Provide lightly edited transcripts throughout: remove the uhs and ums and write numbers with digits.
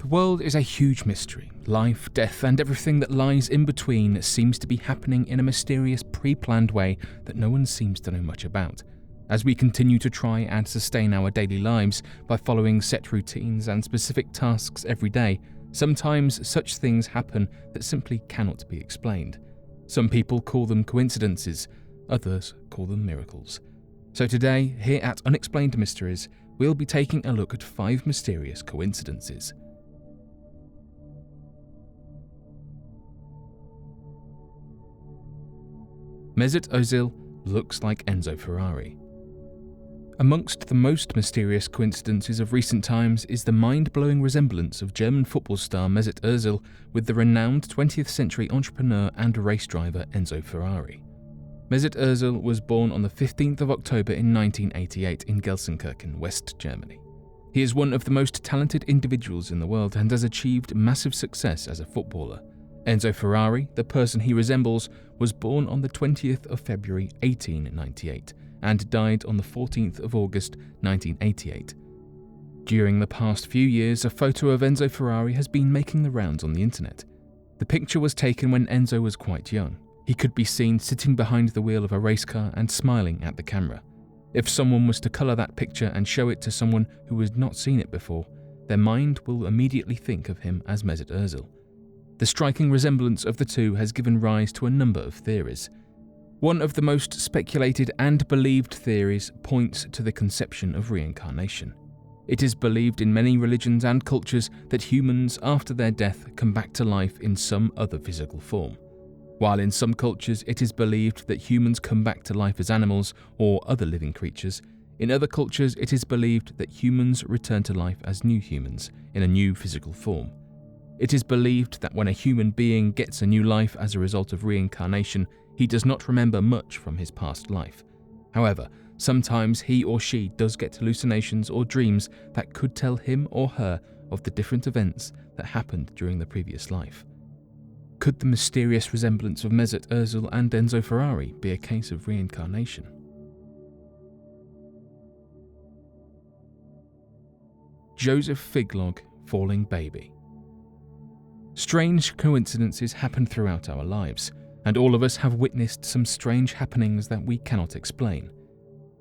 The world is a huge mystery. Life, death, and everything that lies in between seems to be happening in a mysterious, pre-planned way that no one seems to know much about. As we continue to try and sustain our daily lives by following set routines and specific tasks every day, sometimes such things happen that simply cannot be explained. Some people call them coincidences, others call them miracles. So today, here at Unexplained Mysteries, we'll be taking a look at 5 mysterious coincidences. Mesut Ozil looks like Enzo Ferrari. Amongst the most mysterious coincidences of recent times is the mind-blowing resemblance of German football star Mesut Ozil with the renowned 20th century entrepreneur and race driver Enzo Ferrari. Mesut Ozil was born on the 15th of October in 1988 in Gelsenkirchen, West Germany. He is one of the most talented individuals in the world and has achieved massive success as a footballer. Enzo Ferrari, the person he resembles, was born on the 20th of February 1898 and died on the 14th of August 1988. During the past few years, a photo of Enzo Ferrari has been making the rounds on the internet. The picture was taken when Enzo was quite young. He could be seen sitting behind the wheel of a race car and smiling at the camera. If someone was to colour that picture and show it to someone who has not seen it before, their mind will immediately think of him as Mesut Ozil. The striking resemblance of the two has given rise to a number of theories. One of the most speculated and believed theories points to the conception of reincarnation. It is believed in many religions and cultures that humans after their death come back to life in some other physical form. While in some cultures it is believed that humans come back to life as animals or other living creatures, in other cultures it is believed that humans return to life as new humans in a new physical form. It is believed that when a human being gets a new life as a result of reincarnation, he does not remember much from his past life. However, sometimes he or she does get hallucinations or dreams that could tell him or her of the different events that happened during the previous life. Could the mysterious resemblance of Mesut Ozil and Enzo Ferrari be a case of reincarnation? Joseph Figlo falling baby. Strange coincidences happen throughout our lives, and all of us have witnessed some strange happenings that we cannot explain.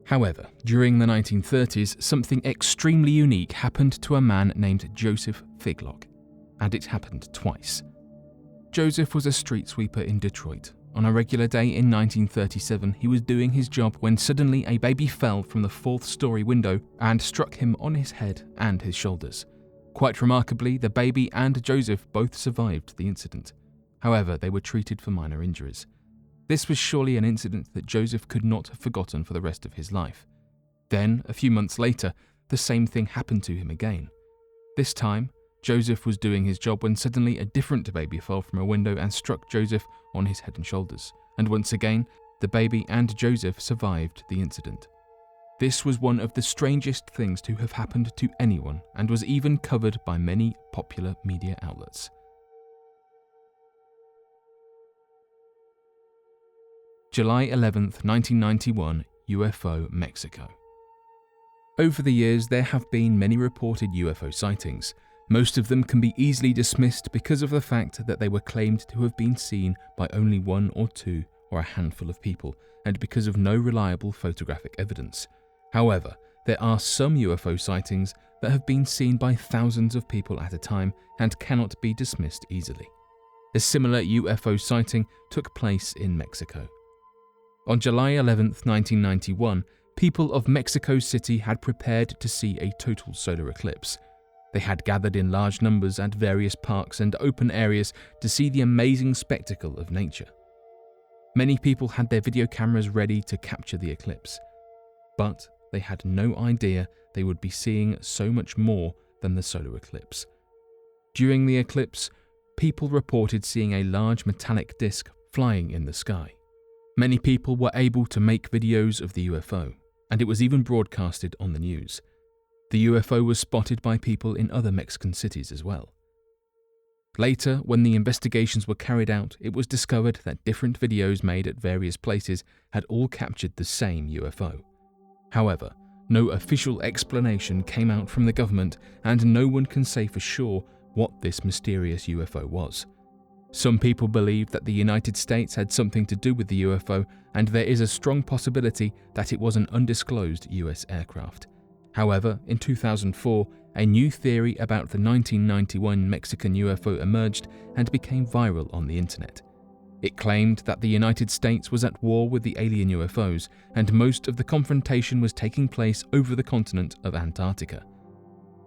However, during the 1930s, something extremely unique happened to a man named Joseph Figlo, and it happened twice. Joseph was a street sweeper in Detroit. On a regular day in 1937, he was doing his job when suddenly a baby fell from the 4th-story window and struck him on his head and his shoulders. Quite remarkably, the baby and Joseph both survived the incident. However, they were treated for minor injuries. This was surely an incident that Joseph could not have forgotten for the rest of his life. Then, a few months later, the same thing happened to him again. This time, Joseph was doing his job when suddenly a different baby fell from a window and struck Joseph on his head and shoulders. And once again, the baby and Joseph survived the incident. This was one of the strangest things to have happened to anyone and was even covered by many popular media outlets. July 11th, 1991, UFO Mexico. Over the years, there have been many reported UFO sightings. Most of them can be easily dismissed because of the fact that they were claimed to have been seen by only 1 or 2 or a handful of people, and because of no reliable photographic evidence. However, there are some UFO sightings that have been seen by thousands of people at a time and cannot be dismissed easily. A similar UFO sighting took place in Mexico. On July 11th, 1991, people of Mexico City had prepared to see a total solar eclipse. They had gathered in large numbers at various parks and open areas to see the amazing spectacle of nature. Many people had their video cameras ready to capture the eclipse, but they had no idea they would be seeing so much more than the solar eclipse. During the eclipse, people reported seeing a large metallic disc flying in the sky. Many people were able to make videos of the UFO, and it was even broadcasted on the news. The UFO was spotted by people in other Mexican cities as well. Later, when the investigations were carried out, it was discovered that different videos made at various places had all captured the same UFO. However, no official explanation came out from the government, and no one can say for sure what this mysterious UFO was. Some people believe that the United States had something to do with the UFO, and there is a strong possibility that it was an undisclosed US aircraft. However, in 2004, a new theory about the 1991 Mexican UFO emerged and became viral on the internet. It claimed that the United States was at war with the alien UFOs, and most of the confrontation was taking place over the continent of Antarctica.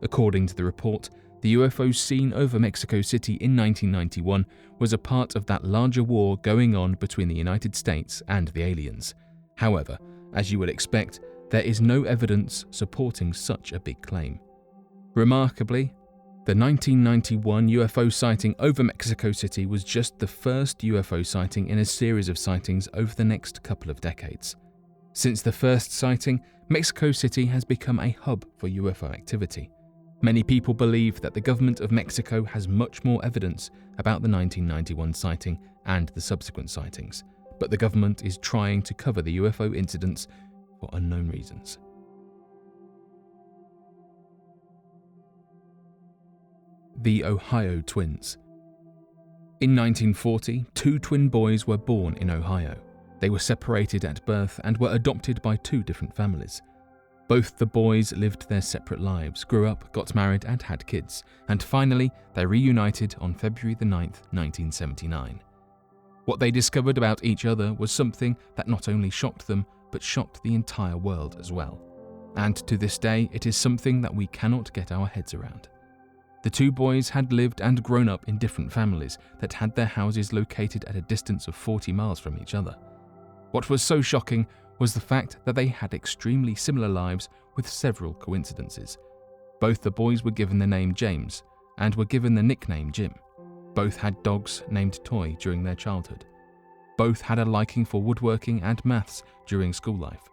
According to the report, the UFOs seen over Mexico City in 1991 was a part of that larger war going on between the United States and the aliens. However, as you would expect, there is no evidence supporting such a big claim. Remarkably, the 1991 UFO sighting over Mexico City was just the first UFO sighting in a series of sightings over the next couple of decades. Since the first sighting, Mexico City has become a hub for UFO activity. Many people believe that the government of Mexico has much more evidence about the 1991 sighting and the subsequent sightings, but the government is trying to cover the UFO incidents for unknown reasons. The Ohio Twins. In 1940, two twin boys were born in Ohio. They were separated at birth and were adopted by two different families. Both the boys lived their separate lives, grew up, got married and had kids, and finally they reunited on February 9th, 1979. What they discovered about each other was something that not only shocked them, but shocked the entire world as well. And to this day, it is something that we cannot get our heads around. The two boys had lived and grown up in different families that had their houses located at a distance of 40 miles from each other. What was so shocking was the fact that they had extremely similar lives with several coincidences. Both the boys were given the name James and were given the nickname Jim. Both had dogs named Toy during their childhood. Both had a liking for woodworking and maths during school life,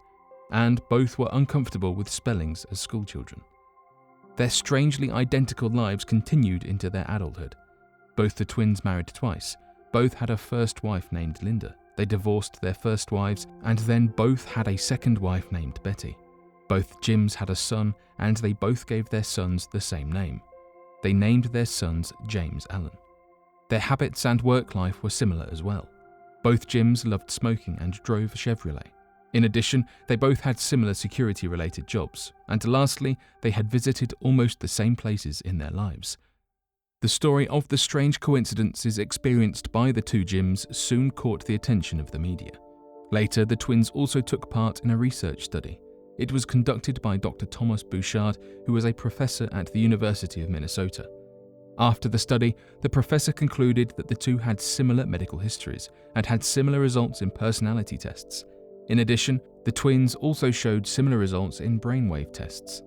and both were uncomfortable with spellings as schoolchildren. Their strangely identical lives continued into their adulthood. Both the twins married twice. Both had a first wife named Linda. They divorced their first wives, and then both had a second wife named Betty. Both Jims had a son, and they both gave their sons the same name. They named their sons James Allen. Their habits and work life were similar as well. Both Jims loved smoking and drove a Chevrolet. In addition, they both had similar security-related jobs, and lastly, they had visited almost the same places in their lives. The story of the strange coincidences experienced by the two Jims soon caught the attention of the media. Later, the twins also took part in a research study. It was conducted by Dr. Thomas Bouchard, who was a professor at the University of Minnesota. After the study, the professor concluded that the two had similar medical histories and had similar results in personality tests. In addition, the twins also showed similar results in brainwave tests.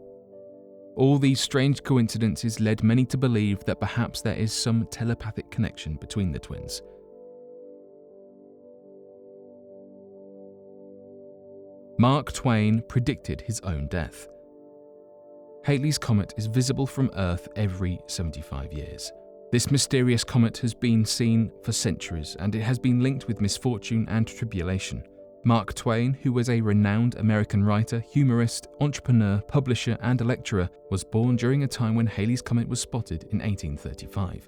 All these strange coincidences led many to believe that perhaps there is some telepathic connection between the twins. Mark Twain predicted his own death. Halley's Comet is visible from Earth every 75 years. This mysterious comet has been seen for centuries, and it has been linked with misfortune and tribulation. Mark Twain, who was a renowned American writer, humorist, entrepreneur, publisher, and lecturer, was born during a time when Halley's Comet was spotted in 1835.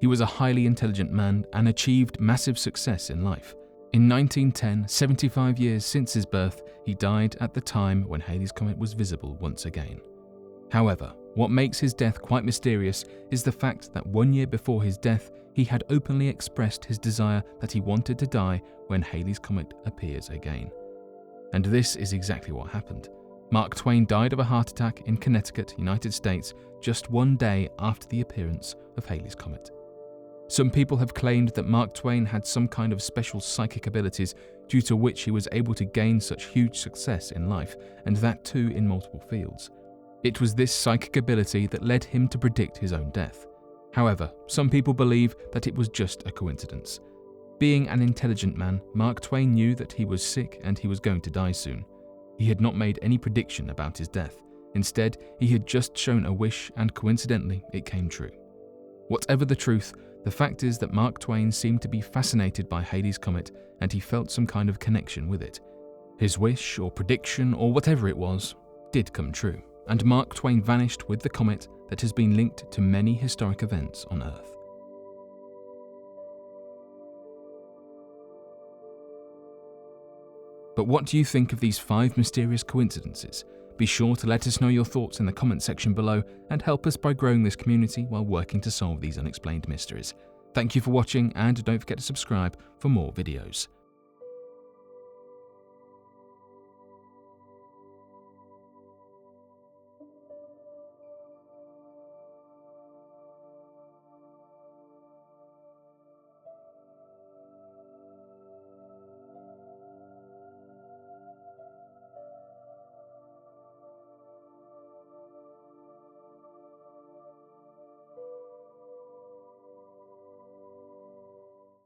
He was a highly intelligent man and achieved massive success in life. In 1910, 75 years since his birth, he died at the time when Halley's Comet was visible once again. However, what makes his death quite mysterious is the fact that 1 year before his death, he had openly expressed his desire that he wanted to die when Halley's Comet appears again. And this is exactly what happened. Mark Twain died of a heart attack in Connecticut, United States, just 1 day after the appearance of Halley's Comet. Some people have claimed that Mark Twain had some kind of special psychic abilities due to which he was able to gain such huge success in life, and that too in multiple fields. It was this psychic ability that led him to predict his own death. However, some people believe that it was just a coincidence. Being an intelligent man, Mark Twain knew that he was sick and he was going to die soon. He had not made any prediction about his death. Instead, he had just shown a wish, and coincidentally, it came true. Whatever the truth, the fact is that Mark Twain seemed to be fascinated by Halley's Comet, and he felt some kind of connection with it. His wish, or prediction, or whatever it was, did come true, and Mark Twain vanished with the comet that has been linked to many historic events on Earth. But what do you think of these 5 mysterious coincidences? Be sure to let us know your thoughts in the comment section below and help us by growing this community while working to solve these unexplained mysteries. Thank you for watching, and don't forget to subscribe for more videos.